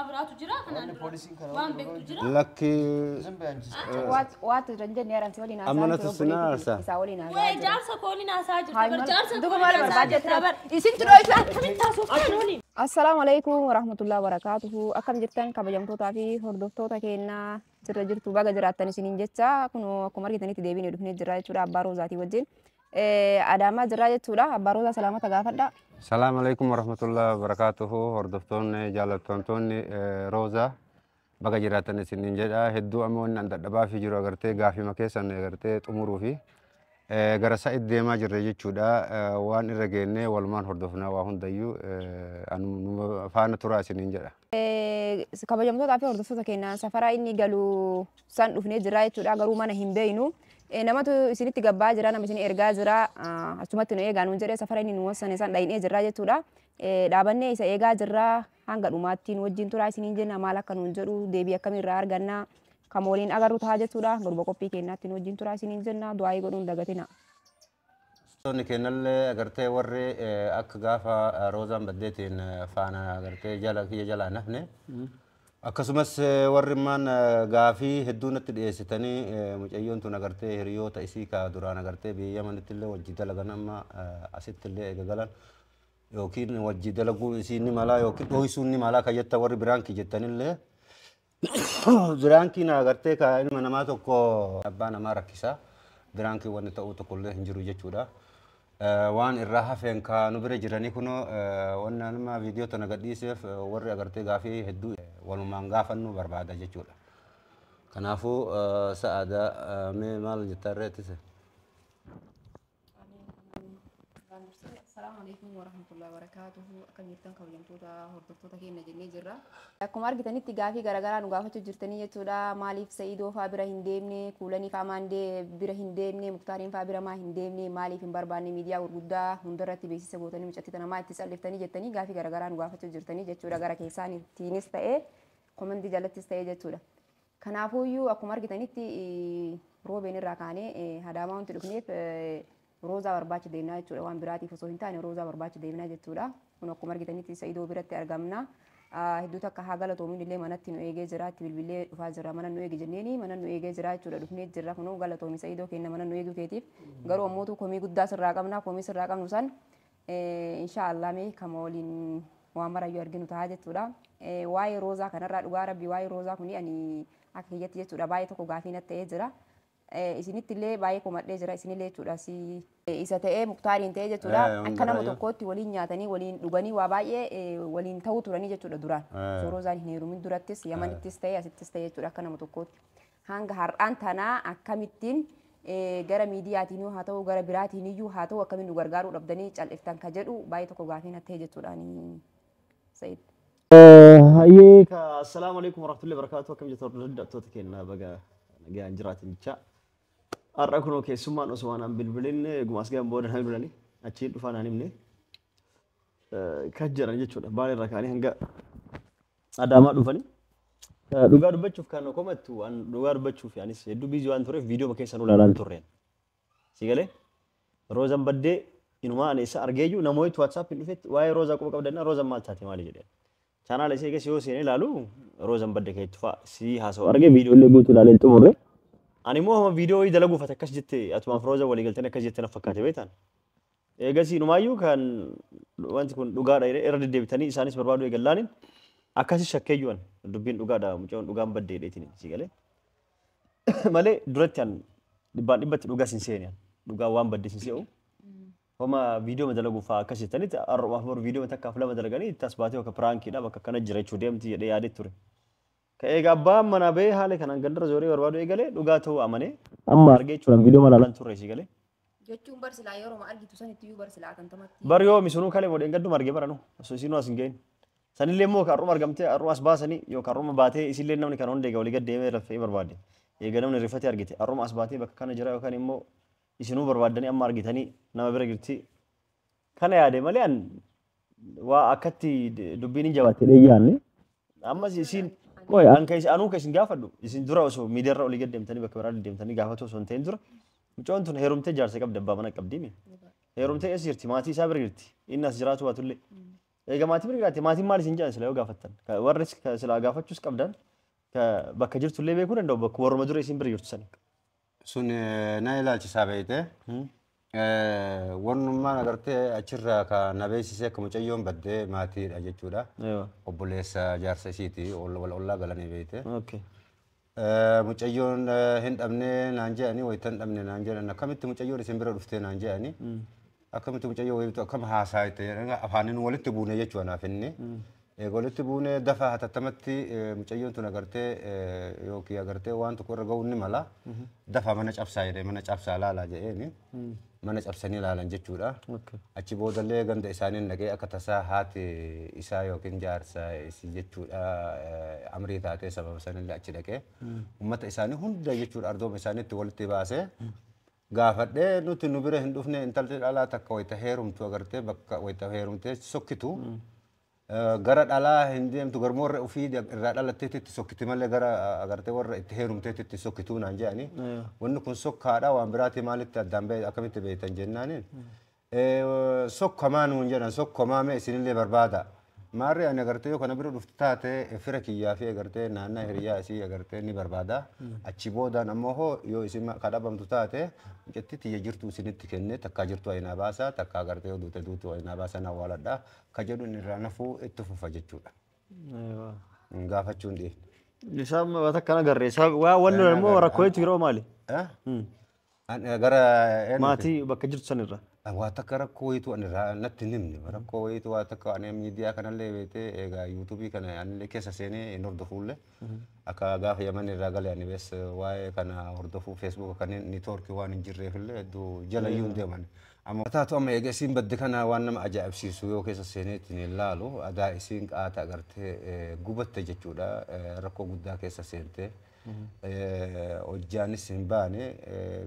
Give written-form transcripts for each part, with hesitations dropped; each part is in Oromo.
أبرات جرا كنا وان بيك جرا لك وات رنجن يا رانسي ولي ناسا أما نتسنا أرسا ساولي ناسا وين جالسة كوني ناساجر تبر جالسة دوما كوني مال ناساجر تبر يسين السلام عليكم ورحمة الله وبركاته أكم جتان كبجمتو تافي هردفتو تكينا ترجرتو باga jiraattan isinin jecha kuno akkuma argitanitti deebiin dhufnee jirra jechuudha abbaa roozaatii wajjin adaamaa jirra jechuudha abbaa roozaa salaamata gaafadha. السلام عليكم ورحمة الله وبركاته هردفتون جالتونتون روزا بقى جراتن سنين جدا هدو أمون عند الدبا في جرو أغرتي غافي مكيسن أغرتي تمرو في غرسا إدما جرجي تشودا وان إرجعني والمان هردفنا وهون ديو أنو فانا ترى سنين جدا kabajamtoota fi hordoftoota keenyaa safaraa inni galu san dhufnee jira jechuudha garuu mana hin beeynu namatu isinitti gabbaa jira nama isin ergaa jira achumatti nu eegaa nuun jedhee safara inni nu wassane san dhaynee jirra jechuudha dhaabannee isa eegaa jirra hanga dhumaattiin wajjin turaa isiniin jenna maal akka nuun jedhu deebii akkamiirraa arganna kam waliin agarru ta'a jechuudha garba qophii keenyaatti nu wajjin turaa isiniin jenna du'aayii godhuun dagatina. Toni kennalle agartee warri akka gaafa roozaan baddeetiin faana agartee jala kiyya jala nafne akkasumas warri maan gaafii hedduu natti dhiyeessitanii mucayyoon tun agartee hiriyoota isii ka duraan agartee biyya manitti illee wajji dalagan amma asitti illee eegagalan yookiin wajji dalaguu isii ni malaa yookiin dhohisuun ni malaa kayyetta warri biraankii jettanillee biraankii na agartee ka ilma namaa tokko abbaa namaa rakkisa biraankii wanni ta'uu tokkollee hin jiru jechuudha. waan irraa hafeen ka nu bira jiranii kuno wannan ma video tana gadhiiseef warri agartee gaafii hedduu walumaan gaafannu barbaada jechuudha. Kanaafuu sa'aada mee maal jettarreetise? السلام عليكم ورحمة الله وبركاته أكن جرتان كوجمتوتا هردفتوتا كينا جنني جرا أكم أرجتني تجافي غرغرة نقافة جرتني يتودا ماليف سيدو فابرا هندمني كولاني فاماندي برا هندمني مختارين فابرا ما هندمني ماليف برباني ميديا ورغودا هندرتي بيسي سبوتني مشتتنا ما تسألفتني جتني جافي غرغرة نقافة جرتني جتودا غرا كيساني تينيس تأه كومندي جالتي تأه جتودا كنافو يو أكم أرجتني تي روبين الركاني هذا ما أنت لكنيف روزا barbaacha deemnaa jechuudha waan biraatiif osoo hin taane roozaa barbaacha deemnaa jechuudha kun akkuma argitanitti Saidoo biratti argamna hedduu takka haa galatoomin illee manatti nu eegee jira itti bilbilee dhufaa jira mana nu eege jenneeni mana nu eegee jira jechuudha dhufnee jira kun galatoomi Saidoo kenna mana nu eeguu keetiif garuu ammoo komii guddaa sirraa qabna komii sirraa qabnu san inshallah mee kama waliin waan marayyuu arginu ta'a jechuudha waa'ee roozaa kanarraa dhugaa rabbi waa'ee roozaa kuni ani akka kiyyatti jechuudha baay'ee tokko gaafii natti ta'ee jira isinitti illee baay'ee komadhee jira isinillee jechuudha si isa ta'ee muktaariin ta'ee jechuudha akka nama tokkootti waliin nyaatanii waliin dhuganii waa baay'ee waliin ta'uu turanii jechuudha duraan roozaan hin heerumin durattis yamanittis ta'ee asittis ta'ee jechuudha akka nama tokkootti hanga har'aan tanaa akkamittiin gara miidiyaatiin haa ta'u gara biraatiin iyyuu haa ta'u akkamiin nu gargaaruu dhabdanii cal'iftan ka jedhu baay'ee tokko gaafii natti ta'ee jechuudha ni Said. Hayyee assalamu alaikum warahmatullahi wabarakatuh akkam jirtu hordoftoota keenya baga nagaan jiraatin jecha har'a kunoo keessummaan osoo waan bilbilin gumaas gaan booda hin bilbilani achiin dhufaan hin himne kan jiran jechuudha baala irra kaanii hanga adaamaa dhufani dhugaa dubbachuuf kan komattu waan dhugaa dubbachuuf yaanis hedduu biizii waan tureef viidiyoo keessa nu ilaalaan turreen si galee roozan baddee inuma ani isa argeeyyu namoota WhatsApp hin dhufetti waa'ee roozaa quba qabdanna roozan maal taate maali jedheen chaanaala isee keessa yoo seenee ilaalu roozan baddee keetti fa'a si haasa'u argee viidiyoo illee guutuu ilaaleen xumurre ani moo hama viidiyoo dalaguuf akkas jettee atumaan roozaa walii galtanii akkas jettee na fakkaate beektan eegasii numaayyuu kan wanti kun dhugaadha irra deddeebitanii isaanis barbaadu eegallaanin akkasi shakkeeyyuan dubbiin dhugaadha mucaan dhugaan baddee dheetiin si galee malee duratti an dhibbaan dhibbatti dhugaa sin seeniyan dhugaa waan baddee sin se'u homa viidiyoo dalaguuf akkas jettanitti arrumaaf baru viidiyoo takka aflama dalaganii tas baatee akka piraankiidha bakka kana jira jechuu deemti jedhee yaadee ture ከኤጋ አባም መናበ ሀለ ከናን ገንደረ ዞሬ ወርባዶ ኤገለ ዱጋቶ አመኔ አማ አርጌ ቹራን ቪዲዮ ማላላን ቱሬ ሲገለ jechuun barsila yeroo ma argitu sanitti iyyuu barsila kan tamatti bariyo misunu kale modeen gaddu marge barano so sinu asingeen sanillee mo karrum argamte arrum as baasani yo karrum baate isillee namni kan honde gawli gadde me rafee barbaade eega namni rifate argite arrum as baate bakka kana jira yo kan immo isinu barbaadani amma argitani nama bira girti kana yaade male an wa akatti dubbini jabaate leeyaanne amma isin koy an kay anu kay gafadu isin dura oso miidiyaa oli gaddemtani bakka bira deemtani gafato son teen dura mucoon tun heerumte jaarsa qabda abbaa mana qabdimi heerumte esirti maatii isaa bira girti innas jiraatu waatulle Egaa maatii birgaati maatiin maal isin jedhan sila yoo gaafattan warri sila gaafachuus qabdan bakka jirtu illee beekuu danda'u bakka warruma dura isin bira jirtu sani. Sun na ilaalchisaa beekte. Wannummaan agartee achirraa ka na beeksisee akka mucayyoon baddee maatiidha jechuudha. Obboleessa jaarsa isiiti ollaa galanii beekte. Mucayyoon hin dhabne naan jedhanii wayita hin dhabne naan jedhan akkamitti mucayyoon isin bira dhuftee naan jedhanii akkamitti mucayyoo wayitu akkam haasaa itti afaaniin walitti buune jechuudha naaf inni. Walitti buune dafa hatattamatti mucayyoon tun agartee yookiin agartee waan tokko irra ga'uu ni mala dafa mana cabsaa jedhee mana cabsaa laalaa jedheeni mana cabsanii laalan jechuudha. Achi boodallee ganda isaaniin dhaqee akka tasaa haati isaa yookiin jaarsa isii jechuudha amrii taatee sababa sanillee achi dhaqee uummata isaanii hunda jechuudha ardooma isaaniitti walitti baasee gaafadhee nuti nu bira hin dhufne intalli dhalaa takka wayita heerumtu agartee bakka wayita heerumtee sokkitu gara dhalaa hin deemtu garmoorra ofii irraa dhalatteetti sokkiti malee gara agartee warra itti heerumteetti sokkituu naan jedhani wanni kun sokkaadha waan biraati maalitti addaan ba'e akkamitti beektan jennaani sokkamaa nuun jedhan sokkamaa mee isinillee barbaada maarri ani agartee yoo kana bira dhufti taate fira kiyyaa fi agartee naannaa hiriyaa isii agartee ni barbaada achi boodaan ammoo hoo yoo isin kadhabamtu taate jetti tiyya jirtu isinitti kenne takkaa jirtu ayinaa baasaa takkaa agartee yoo duute duutu ayinaa baasaa na waaladha ka jedhu irraa nafuu itti fufa jechuudha. Gaafachuun dhiye. Isaan waan akkana garree waa wanni immoo rakkootu yeroo maali? Gara maatii bakka jirtu sanirra. Waa takka rakkoo wayitu anirraa natti nimni rakkoo wayitu waa takka ani miidiyaa kanallee beekte egaa yuutuubii kana anillee keessa seenee hin hordofuullee akka gaafa yaman irraa galee ani bees waa'ee kana hordofuu feesbuuk kan niitoorkii waan hin jirreefillee hedduu jala iyyuu hin deeman. Amma taatu amma egaa isiin badde kana waan nama ajaa'ibsiisu yoo keessa seenee ittiin ilaalu adaa isiin qaata agartee gubatte jechuudha rakkoo guddaa keessa seentee. Hojjaanis hin baane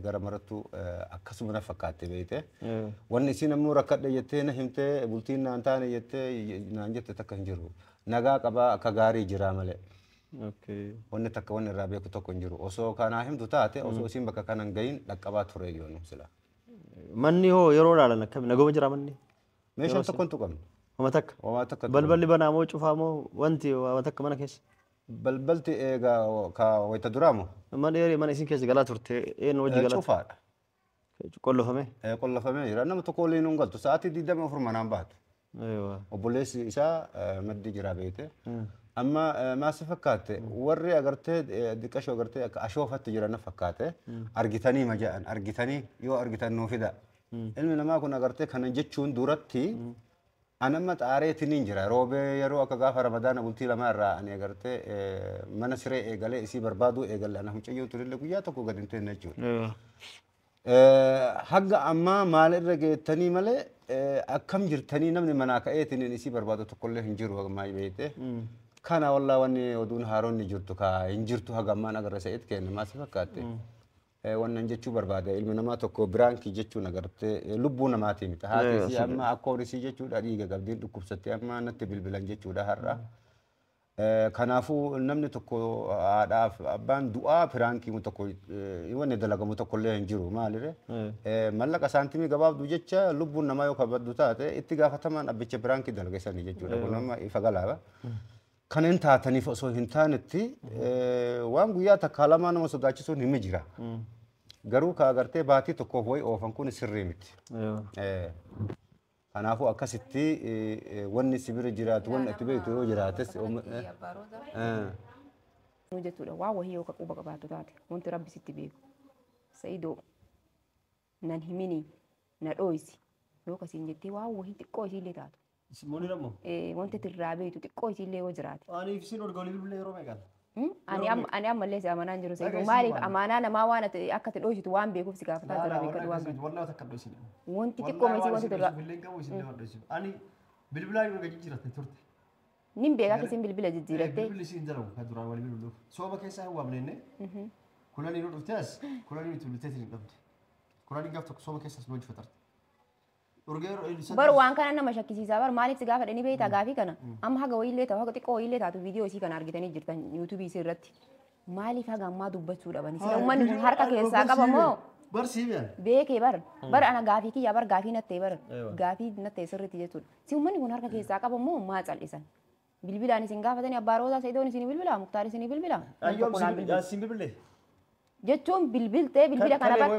gara marattu akkasuma na fakkaatte beekte. Wanni isin ammoo rakkadhe jettee na himtee bultiin naan taane jettee naan jette takka hin jiru. Nagaa qabaa akka gaarii jira malee. Wanni takka wanni irraa beeku tokko hin jiru. Osoo kanaa himtu taate osoo isin bakka kana hin gahin dhaqqabaa ture yoonu sila. Manni hoo yeroo ilaalan akkami nagooma jira manni? Meeshaan tokko hin tuqamne. Wama takka. Balballi banaa moo cufaa moo wanti wama takka mana keessa? Balbalti egaa ka wayita duraamu. Mana isin keessa galaa turte eenyu wajji galaa? Cufaadha. Qollofame? Qollofame jira nama tokko waliin hin galtu sa'aatii 24 manaan baatu. Obboleessi isaa maddi jira beekte. Amma maasi fakkaatte warri agartee diqqashoo agartee akka ashoofatti jira na fakkaate argitanii ma jedhan argitanii yoo argitan nuu fida. Ilmi namaa kun agartee kana jechuun duratti anamma xaareetiin jira roobee yeroo akka gaafa ramadaana bultii lama irraa ani agartee mana siree eegalee isii barbaaduu eegalee ana mucayyoo turille guyyaa tokko gad hin teenne jechuudha. Hagga ammaa maalirra geettanii malee akkam jirtanii namni manaa ka'eetiin isii barbaadu tokkollee hin jiru ammaa beekte. Kana wallaa wanni oduun haaronni jirtu ka hin jirtu haga ammaan agarra sa'eet kenna maasi fakkaatte. Wannan jechuu barbaada ilmi namaa tokko biraankii jechuun agartee lubbuu namaatii miti. Haati isii amma akka horisii jechuudha dhiiga qabdiin dhukkubsattee amma natti bilbilan jechuudha har'a. Kanaafuu namni tokko haadhaaf abbaan du'aa biraankii tokko wanni dalagamu tokkollee hin jiru maalire. Mallaqa saantimii gabaabduu jecha lubbuun namaa yoo kabaddu taate itti gaafatamaan abbicha biraankii dalageessanii jechuudha. Kun amma ifa galaaba. Kan hin taataniif osoo hin taanetti waan guyyaa takka lamaa nama sodaachisuun hin jira. Garuu ka agartee baatii tokkoof wayi oofan kun sirrii miti. Kanaafuu akkasitti wanni sibira jiraatu wanni itti beektu yoo jiraates. Nu jechuudha waa wahii yoo quba qabaatu taate wanti rabbi sitti beeku. Sa'idoo nan himini na dhooyisi yoo kasiin jettee waa wahii xiqqoo isiillee taatu. Moonira moo? Wanti tirraa beektu xiqqoo isiillee yoo jiraate. Ani ibsiin ol galii bilbilee yeroo meeqan? Ani ammallee si amanaan jiru sa'idoo maaliif amaanaa namaa waan akka ati dhoositu waan beekuuf si gaafataa jira beekatu waan beeku. Wallee takka dhoosine. Wanti xiqqoo meesii wanti tirraa. Ani bilbilaa yoo jijjiiratte turte. Nin beekaa kisiin bilbila jijjiiratte. Bilbilli siin dalagu kan duraan walii bilbiluuf. Sooba keessaa hin waamnenne. Kulanii nu dhufte as kulanii nuti bilbilteetiin hin dhabde. Kulanii gaaf tokko sooba keessas nu hojjetatarte. Bar waan kana nama shakkisiisaa bar maaliif si gaafa dhani beektaa gaafii kana amma haga wayiillee ta'u haga xiqqoo wayiillee taatu viidiyoo isii kana argitanii jirtan yuutuubii isii irratti maaliif haga ammaa dubbachuu dhabani sila uummanni kun harka keessaa qaba moo برسيبيان beekee bar ana gaafii kiyyaa bar gaafii nattee gaafii nattee sirriitti jechuudha. Si uummanni kun harka keessaa qaba moo maa cal'isan? Bilbilaan isin gaafatanii abbaa roosaa Sa'idoon isin bilbilaa Muktaar isin bilbilaa. ايوه سيمبل Jechuun bilbiltee bilbila kana bar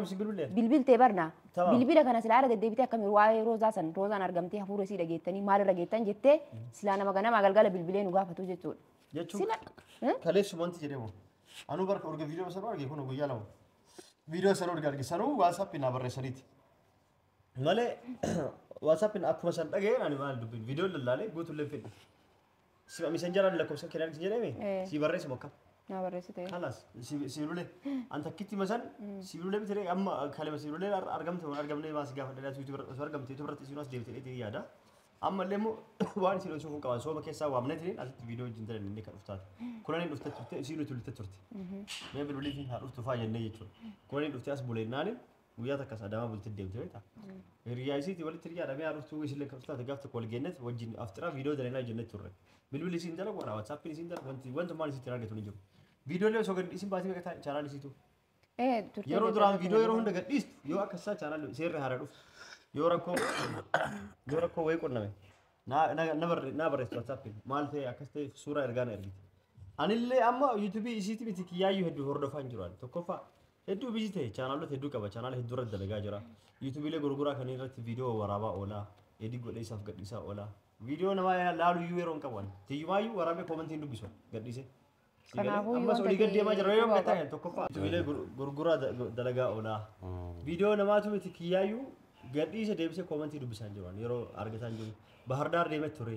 bilbiltee barna bilbila kana silaa irra deddeebitee akkamiin waa'ee roozaa san roozaan argamtee hafuura isii dhageettanii maalirra geettan jettee silaa nama ganama galgala bilbilee nu gaafatu jechuudha. jechuun kaleessu wanti jedhamu anu barka urga viidiyoo sanuu arge kun guyyaa lama viidiyoo sanuu arge sanuu waasaappiin naa barreessaniiti malee waasaappiin akkuma san dhaga'een ani maal dubbin viidiyoo lallaalee guutuullee fedhe si misenjaraan lakkoofsa kennaan isin jedhame si barreessi mokkam Naa barreessite. خلاص سيبرولي أنت كتي مثلا سيبرولي بتري أما كلمة سيبرولي أرقمت ما سجاف ده تويتر أرقمت تويتر تسيناس ديفت إيه يادا أما لمو وان سيلو شوفون كمان سو ما كيسا وامنتين أزت فيديو جنتر اللي كان أفتاد كلنا نفتت سيلو تولي تترتي ما بيقولي فين هارف تفاجئ إنه يجوا كلنا نفتي أس بولي نانين ويا تكاس أدام بولت ديفت تا الرياضي تقولي تري أنا ما أعرف توي سيلك أفتاد تجافت كل جنة وجين أفترا فيديو ده لنا جنة توري بالبلي سيندر ولا واتساب سيندر وانت ما نسيت تراجع توني جو video le so gadhiisin baasii beektaa channel isitu Turtii yeroo duraan video yeroo hunda gadhiistu yoo akkasa channel seerri haaraa dhufu yoo rakkoo wayii qonname na barreessu WhatsApp maal ta'e akkas ta'e suuraa ergaa na ergiti anillee amma YouTube isiiti biti kiyyaayyuu hedduu hordofaa hin jiraan tokkoffaa hedduu bisi ta'e channelota hedduu qaba channel hedduu irratti dalagaa jira YouTube illee gurguraa kan irratti video waraabaa oolaa edit godhee isaaf gadhiisaa oolaa video nama laalu iyyuu yeroo hin qaban tiyyumaayyuu waraabee koomentiin dubbisu gadhiise amma solii gad deemaa jira yoo beektaa tokkoffaa bilee gurguraa dalagaa oolaa viidiyoo namaatu miti kiyyaayyuu gadhiise deebisee koomentii dubbisaan jiran yeroo argataan jiru Bahardaar deemee ture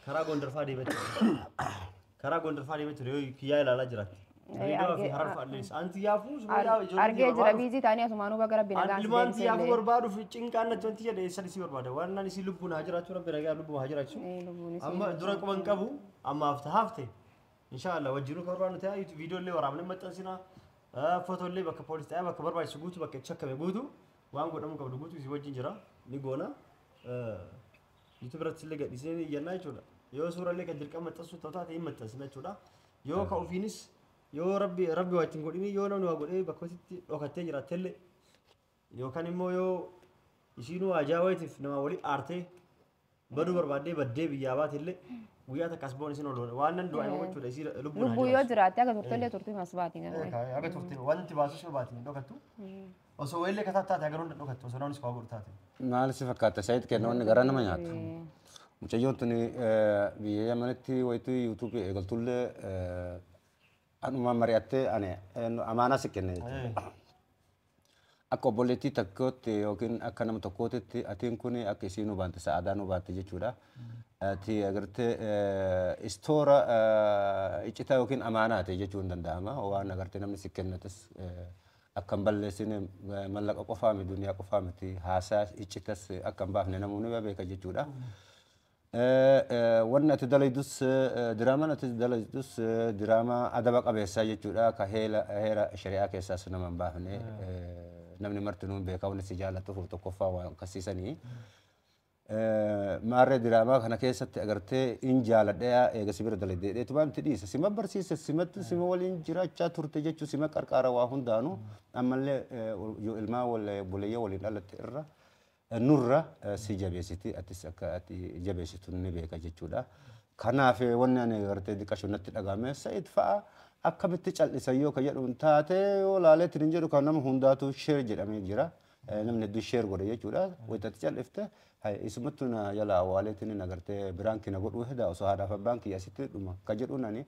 karaa Gondarfaa deemee ture yoo kiyyaa ilaalaa jiraatti viidiyoo fi hararfaa illee anti yaafuu argee jira biizii taanii asumaanuu bakka rabbi nagaan ilmaan yaafuu barbaaduuf cinqaan natti wanti jedhe eessani si barbaada waan nani si lubbuun haa jiraachuu rabbi nagaa lubbuun haa jiraachuu amma dura quban qabu amma hafte inshallah wajjinu korraan ta'aa video illee waraabne maxxansina foto illee bakka poolis ta'aa bakka barbaachisu guutu bakka chakkame guutu waan godhamu qabdu guutu si wajjin jira ni goona YouTube irratti illee gadhiisee iyyannaa jechuudha yoo suura illee kan dirqama maxxansu ta'e hin maxxansina jechuudha yoo ka ofiinis yoo rabbi wajjin godhini yoo namni waa godhee bakka itti dhokattee jiraatte illee yookaan immoo yoo isiinuu ajaa'ibatiif nama walii aartee baduu barbaaddee baddee biyyaa baate illee guyyaa takkas boon isin oloon waan nan du'aa immoo jechuudha isii lubbuu yoo jiraatte akka turtellee turtii mas baati akka turtii wanti baasus yoo baati dhokattu osoo illee katattaate agar hunda dhokattu osoo namnis kawaa godhu taate maal si fakkaata sayid kennoonni gara nama nyaatu mucayyoon tuni biyya yamanitti wayitu yuutuub eegaltullee anuma mari'attee ani amaanaa si kenne akka obboleettii tokkootti yookiin akka nama tokkootti atiin kun akka isiin nu baante sa'aadaa nu baate jechuudha. Ati agartee istoora iccitaa yookiin amaanaa ta'e jechuun danda'ama. Waan agartee namni si kennates akka hin balleessine mallaqa qofaa miti duniyaa qofaa miti haasaa iccitas akka hin baafne namoonni beeka jechuudha. Wanni ati dalaydus diraamaan ati dalaydus diraamaa adaba qabeessaa jechuudha. Ka heera shari'aa keessaas nama hin baafne namni martinuun beeka wanni si jaallatuuf tokkoffaa waan akkasiisanii. Maarree diraamaa kana keessatti agartee in jaaladhaa eega sibira dalaydee dheetumaan itti dhiisa sima barsiisa simatti sima waliin jiraachaa turte jechuu sima qarqaara waa hundaanu ammallee yoo ilmaa buleeyyaa waliin dhalatte irra nurra si jabeessiti atis akka ati jabeessitu ni beeka jechuudha. Kanaaf wanni ani agartee diqashuu natti dhagahame Sa'id fa'a akkamitti cal'isa yoo ka jedhuun taatee yoo laaleetti hin jedhu kan nama hundaatu sheer jedhamee jira. Namni hedduu sheer godhe jechuudha. Wayitatti cal'ifte isumattu na jala awwaaleetiin agartee biraankii na godhuu heda osoo haadhaaf abbaan kiyya asitti dhuma ka jedhuun ani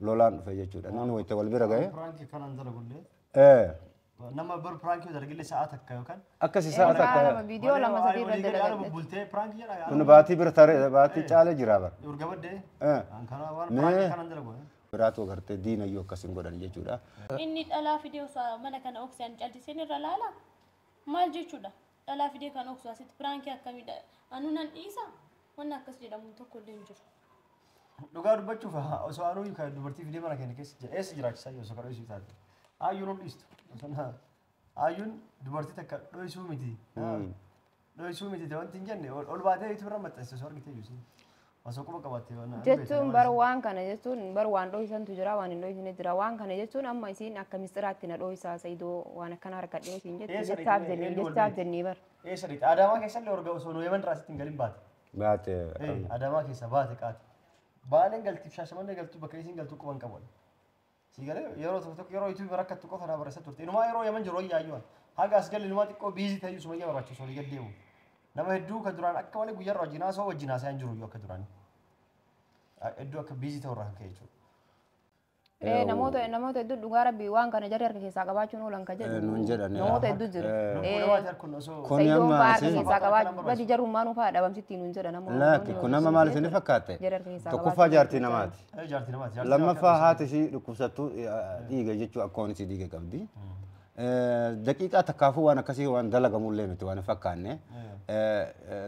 lolaan dhufe jechuudha. Namni wayita wal bira ga'e. Biraankii kanaan dalagullee. Nama bar biraankii dargillee sa'a takka yookaan. Akkasii sa'a takka. Viidiyoo lama sadii irra dalagate. Bultee biraankii jedha. Kun baatii bira taree baatii caalee jira bara. Urgabaddee. Kana waan biraankii kanaan dalagu. Biraatu agartee diinayyuu akkasiin godhan jechuudha. Inni dhalaa fidee mana kana oksiyaan calliseen irra laala maal jechuudha. Dhalaa fidee kan oksu asitti biraankii akkamiidha anu nan dhiisa wanni akkas jedhamu tokko illee hin jiru. Dhugaa dubbachuuf osoo anuu dubartii fidee mana keenya keessa eessa jiraachisaa yoo osoo kadhoo isii taate ayyuun ol dhiistu ayyuun dubartii takka dho'isuu miti wanti hin jenne ol baatee itti bira maxxansiisu osoo argitee jiru. Osoo kuma qabattee waan jechuun bar waan kana jechuun bar waan dhohisantu jira waan hin dhohisine jira waan kana jechuun amma isiin akka mistiraatti na dhohisaa Saidoo waan akkana harkadhee isiin jettu jechaaf jennee bar. Sadiitti Adaamaa keessallee orga osoo nu yeman raasitti hin galin baate. Baate. Adaamaa keessa baate qaate. Baaleen galtiif Shaashamannee galtuu bakka isiin galtuu quban qabu. Si galee yeroo tokko yeroo itti barakkattu qofa na barreessa turte. Inumaa yeroo yeman jiru wayyaayyoon. Haga as galli inumaa xiqqoo biizii ta'uu sumayyaa barbaachisu olii gaddeemu. Nama hedduu ka duraan akka malee guyyaarra wajjin haasoo wajjin haasa'an jiru iyyuu akka duraan. Hedduu akka biizii ta'u irraa kan ka'e jechuudha. Namoota hedduu dhugaa rabbii waan kana jarri harka keessaa qabaachuun oolan ka jedhu. Nuun jedhan. Namoota hedduu jiru. Kun Saidoon amma fa'aa harka isin keessaa qabaachuu badi jarrummaan ufaa dhabamsitti nuun jedha namoota. laaki kun nama maal isin fakkaate? Tokkoffaa jaartii namaati. Jaartii namaati. Lammaffaa haati isii dhukkubsattuu dhiiga jechuu akkoon isii dhiiga qabdi. Daqiiqaa takkaafuu waan akkasii waan dalagamullee miti waan fakkaanne.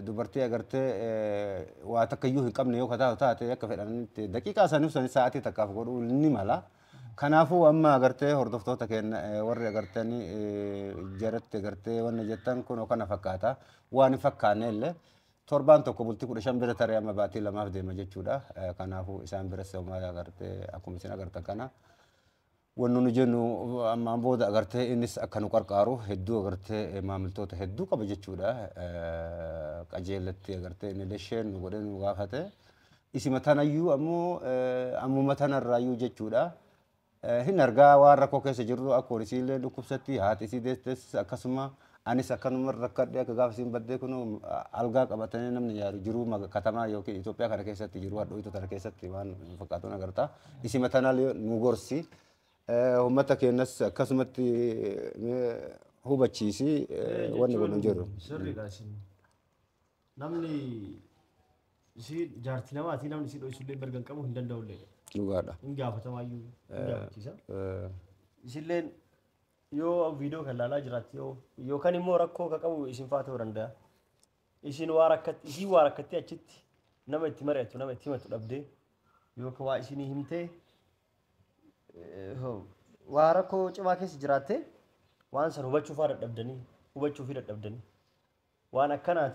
Dubartii agartee waa takka iyyuu hin qabne yoo kataatu taate akka fedhanitti daqiiqaa saniif sani sa'aatii takkaaf godhuu ni mala. Kanaafuu amma agartee hordoftoota keenya warri agartanii jaratti agartee wanna jettan kun kana fakkaata waan hin fakkaanne illee torbaan tokko bultii 15 bira taree amma baatii lamaaf deema jechuudha. Kanaafuu isaan bira soomaa agartee akkuma isin agartan kana. Wannu nu jennu ammaan booda agartee innis akka nu qarqaaru hedduu agartee maamiltoota hedduu qaba jechuudha. Qajeelatti agartee inni dasheen nu godhe nu gaafate. Isima tanayyuu ammoo ammuma tanarraayyuu jechuudha. Hin argaa waan rakkoo keessa jirru akkoon isiillee dhukkubsatti haati isii deesses akkasuma anis akkanuma rakkadhe akka gaafa isiin baddee kun algaa qabatanii namni yaaru jiru katamaa yookiin Itoophiyaa kana keessatti jiru hadhooftuu tana keessatti waan fakkaatuun agarta. Isima tanallee nu gorsi. Uummata keenyas akkasumatti hubachiisi wanni godhan jiru. Sirriidha isin. Namni isii jaartii namaati namni isii dho'isullee mirga hin qabu hin danda'ullee. Dhugaadha. Hin gaafatamayyuu hin gaafachiisa. Isilleen yoo viidiyoo kan laalaa jiraatti yookaan immoo rakkoo ka qabu isin fa'aa ta'uu danda'a. Isin waa rakkattee achitti nama itti mari'attu nama itti himatu dhabdee yookaan waa isinii himtee waa rakkoo cimaa keessa jiraatte waan san hubachuu fi dadhabdanii waan akkanaa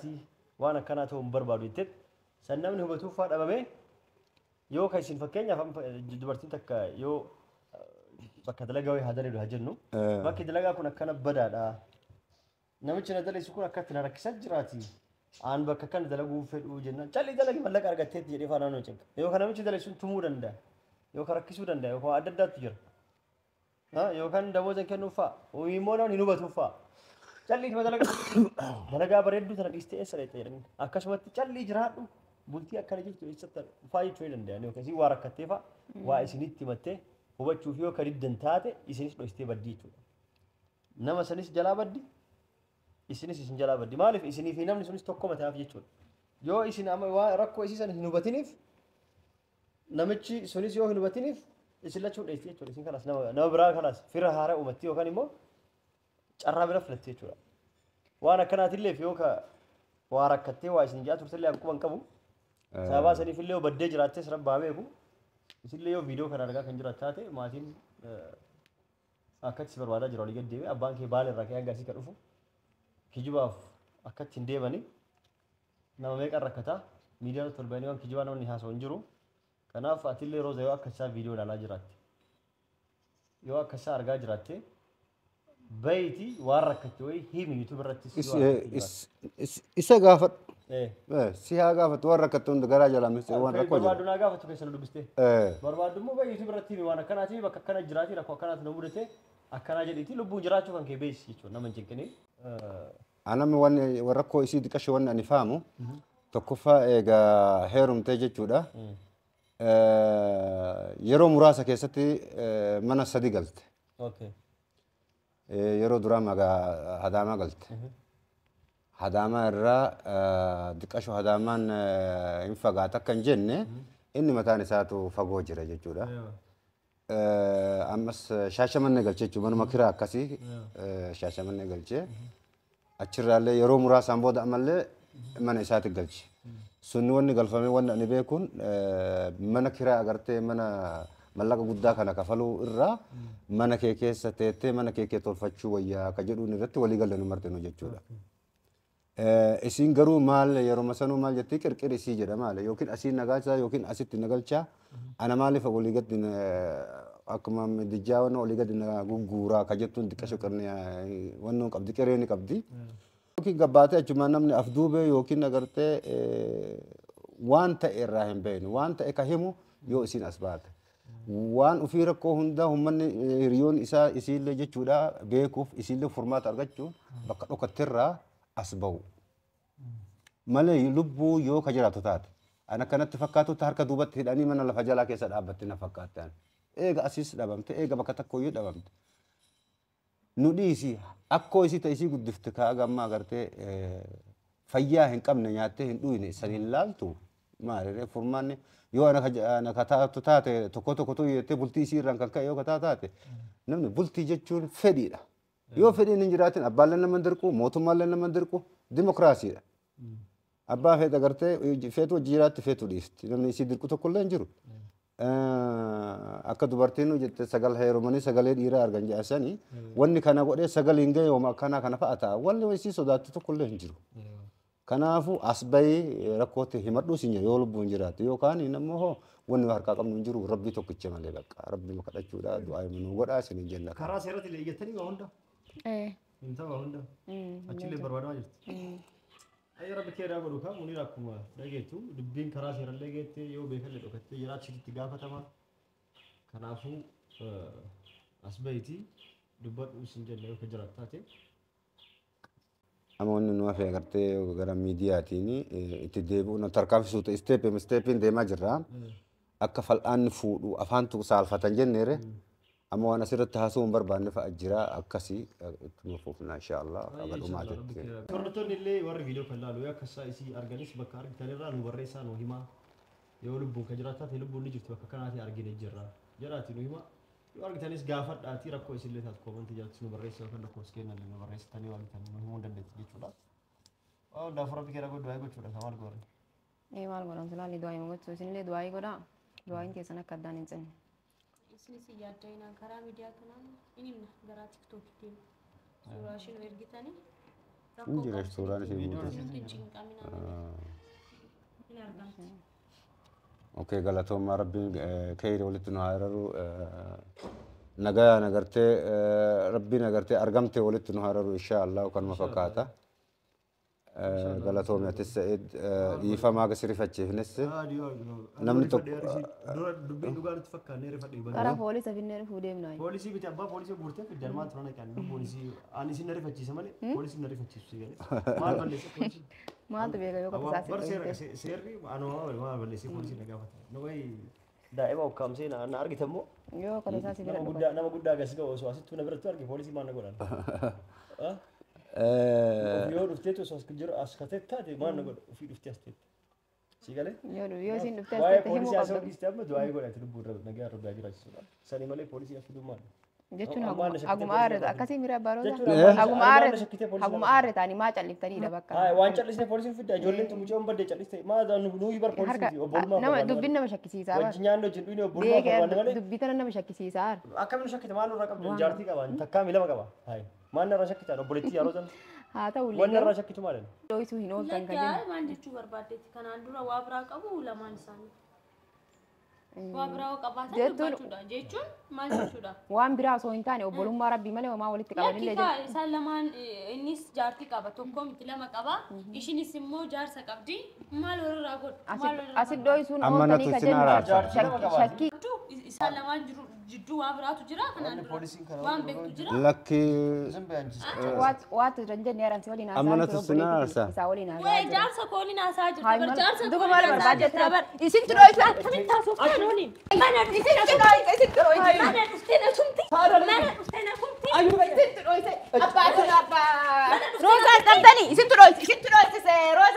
ta'uu hin barbaadu jetteet san namni hubatuuf fa'aa dhabamee yoo kan isin fakkeenyaaf dubartiin takka yoo bakka dalagaa wayii haa dalagu haa jennu bakki dalagaa kun akkana badaadha namichi na dalaysu kun akkatti na rakkisaa jiraati aan bakka kana dalaguu fedhuu jennaan calli dalagi mallaqa argatteetti jedhee faana nuu cinqa yookaan namichi dalaysuun tumuu danda'a yookaan rakkisuu danda'a yookaan adda addaatu jira. Yookaan damooza kennuuf fa'a immoo namni hin hubatuuf fa'a. Callii dalagaa bareedduu tana dhiistee eessa dheettee jedhanii akkasumatti callii jiraadhu bultii akkana jirtu eessatti faayii turee danda'an yookaan isin waa rakkattee fa'a waa isinitti himattee hubachuuf yoo kan diddan taate isinis dhohistee baddii jechuudha. Nama sanis jalaa baddi isinis isin jalaa baddi maaliif isinii fi namni sunis tokko mataaf jechuudha. Yoo isin amma rakkoo isii sana hin hubatiniif namichi sunis yoo hin hubatiniif isin lachuu dheessi jechuudha. Isin kanas nama biraa kanas fira haaraa uumatti yookaan immoo carraa bira filatti jechuudha. Waan akkanaatiilleef yoo waa rakkattee waa isin jaa turtellee akkuma hin qabu. Sababa saniif illee baddee jiraattee sirbbaa beeku. Isillee yoo viidiyoo kana argaa kan jiraat taate maatiin akkatti si barbaadaa jira olii gad deemee abbaan kee baala irraa kee hanga asii kan dhufu kijibaaf akkatti hin deemanii nama meeqan rakkataa miidiyaa torbanii waan kijibaa namni haasa'u hin jiru. Kanaaf atillee rooza yoo akka isaa viidiyoo ilaalaa jiraatte yoo akka isaa argaa jiraatte bayitii waan rakkatte wayii himi yuutuub irrattis isa gaafadhu. Si haa gaafatu waan rakkattu hundi garaa jalaa mistee waan rakkoo jiru. Barbaadu naa gaafatu keessan dubbistee. Barbaadu immoo bayi yuutuub irratti himi waan akkanaati bakka akkana jiraati rakkoo akkanaati na mudate akkanaa jedhiiti lubbuun jiraachuu kan kee beeksisi jechuudha nama hin cinqinee. Anamni waan rakkoo isii xiqqashee waan ani faamu tokkoffaa egaa heerumtee jechuudha. Yeroo muraasa keessatti mana sadi galte. Yeroo duraa magaa Hadaamaa galte. Hadaamaa irraa xiqqashoo Hadaamaan hin fagaata akka hin jenne inni mataan isaatu fagoo jira jechuudha. Ammas Shaashamannee galchee jechuudha manuma kiraa akkasii Shaashamannee galchee achirraallee yeroo muraasaan booda ammallee mana isaatti galche. Sunni wanni galfamee wanni ani beekuun mana kiraa agartee mana mallaqa guddaa kana kafaluu irraa mana kee keessa teettee mana kee tolfachuu wayyaa akka jedhuun irratti walii galan martinu jechuudha. Isin garuu maal yeroo masanuu maal jettee qirqiri isii jedha maal yookiin asiin nagalchaa yookiin asitti nagalchaa ana maaliif olii gadi akkuma dijjaa waan olii gadi gugguuraa ka jettuun xiqqasho qarnee waan qabdi qireen qabdi. Yookiin gabbaatee achumaan namni afduubee yookiin agartee waan ta'e irraa hin beeknu waan ta'e ka himu yoo isin as baate. Waan ofii rakkoo hunda uummanni hiriyoon isaa isiillee jechuudha beekuuf isiillee furmaata argachuuf bakka dhokattirraa as bahu. Malee lubbuu yoo ka jiraatu taate. Ana kanatti fakkaatutti harka duubatti hidhanii mana lafa jalaa keessa dhaabbatte na fakkaattan. Eega asiis dhabamte eega bakka tokkoyyuu dhabamte. Nu dhiisi akkoo isii ta'e isii guddifte kaa gammaa agartee fayyaa hin qabne nyaattee hin dhuyne saniin laaltu maali furmaanni yoo ana ka taate tokko yettee bultii isii irraan kan ka'e yoo ka taate namni bultii jechuun fedhiidha. Yoo fedhiin hin jiraatin abbaallee nama dirqu mootummaallee nama dirqu dimokiraasiidha. Abbaa feet agartee feetu hojii jiraatti feetu dhiisti namni isii dirqu tokkollee hin jiru. Akka dubartiin jette sagal heerumanii sagalee dhiiraa argan jedhasanii wanni kana godhee sagal hin ga'e hooma akkanaa kana fa'a ta'a wanni isii sodaatti tokkollee hin jiru. Kanaafuu as bahee rakkootti himadhuus hin jiru yoo lubbuun jiraate yookaan nammoo wanni harkaa qabnu hin jiru rabbii tokkicha malee bakka rabbii kadhachuudha du'aa himanuu godhaa isin hin jenna. Karaa seeratti illee iyyattanii waa hunda. Hin ta'u waa hunda. Achillee barbaadaa jirti. Ayya rabbi kee daa godhu kan munii akkuma dhageettu dubbiin karaa seerallee geettee yoo beekallee dhokattee jiraachitti gaafatama. Kanaafuu as bahitii dubbadhu isin jenne yoo jiraat taate. Amma wanni nu hafee agartee gara miidiyaatiin itti deebi'u tarkaanfisuu ta'e isteepiin deemaa jirra. Akka fal'aanni fuudhu afaantu saalfatan jenneere. Amma waan asirratti haasawuun barbaanne fa'a jira akkasii ittuma fufna inshaallah abalumaa jettee. Hordoftoonni illee warri viidiyoo kan laalu yoo akkasaa isii arganis bakka argitan irraa nu barreessaa nu himaa yoo lubbuun kan jiraatu taate lubbuun ni jirti bakka kanaati argine jirra jedhaati nu himaa yoo argitanis gaafadhaatii rakkoo isillee taatu koomantii jiraatu nu barreessaa yookaan lakkoofsa kennallee nu barreessitanii waan bitanii nu himuu dandeetti jechuudha. Hundaaf rabbi keera godhu waa'ee gochuudha kan maal godhan. Maal godhan silaalli du'aa hima gochuu isinillee du'aa godhaa du'aan keessan akka addaan hin cinne. Isnis yaaddainaan karaa miidiyaa kanaan inni gara TikTokii suuraa isheen ergitanii Hin jira suuraan ishee guutuu. Hin argamti. Okey galatooma rabbiin kayri walitti nu hararu nagaa nagartee rabbiin nagartee argamte walitti nu hararu inshaallah kanuma fakkaata. Galatoomii atis ifa maaga sirifachiifnes namni tokko dubbiin dhugaatti fakkaannee rifadhee banaa. Karaa poolisa finnee dhufuu deemnaa. Poolisii biti abbaa poolisii guurtee fiddan maal turana kan poolisii ani isin rifachiisa malee poolisii na rifachiisu galee maal balleessa poolisii. Maaltu beeka yoo qofa saasii. Seerri anoo maal balleessa poolisii na gaafata. Nawai daa'ima ukkaamsee na argitammoo. Yoo qofa saasii bira dhufa. Nama guddaa gas ga'u osoo asittuu na biratti arge poolisii maal na godhan. Yoo dhuftee osoo as jiru as katee taate maal na godha ofii dhuftee as teette. Sigale? Yoo isin dhuftee as Waa'ee teette himuu poolisii asoo qabdu. giistee amma du'aa godhate lubbuu nagaa irra jiraachisuudha. Sani malee poolisii afiduu maal? Jechuun haguma aarreta akkasii mira baroota haguma aarreta ani maa calliftaniidha bakka. Waan callisne poolisiin fidda ijoolleen tumucee on badde calliste maa nuyi bar poolisiin obbolummaa nama dubbiin nama shakkisiisaa bara. wajji nyaanno wajjin dhuyne obbolummaa barbaanne malee. Dubbii tana nama shakkisiisaa bara. Akkamiin shakkite maal irraa qabdu jaartii qaba takkaa miilama qaba. Maal irraa shakkitaan obboleettii yeroo san Haa ta'u waan irraa shakkitu maal? dho'isuu hin ooltan kan jennu. Maal jechuu barbaaddeetti kanaan dura waa biraa qabu lamaan isaanii. Waa biraa qabaatan dubbachuudha jechuun maal jechuudha? Waan biraa osoo hin taane obbolummaa rabbii malee homaa walitti qabanillee Yakkifa isaan lamaan innis jaartii qaba tokko miti lama qaba ishinis immoo jaarsa qabdi maal warraa godhu asit dho'isuun Amma ooltanii natu kan isin araarsa. jennu shakkii. isaan lamaan jidduu waa biraatu jira kanaan dura waan beektu jira. Lakki Waatu jenne yaramsi waliin Amma haasaa natu isin araarsa. isaa waliin Wayi haasaa. jaarsa kooliin haasaa jirtu Hai bar mal jaarsa duba kooliin maal haasaa jirtu bar barbaaddetti isin dho'isu akkamitti taasiftan waliin mana isin dho'isu isin dho'isu mana dhuftee na tumti mana dhuftee na tumti isin dho'isu abbaa isin abbaa roosaan qabdanii isin dho'isu Roosa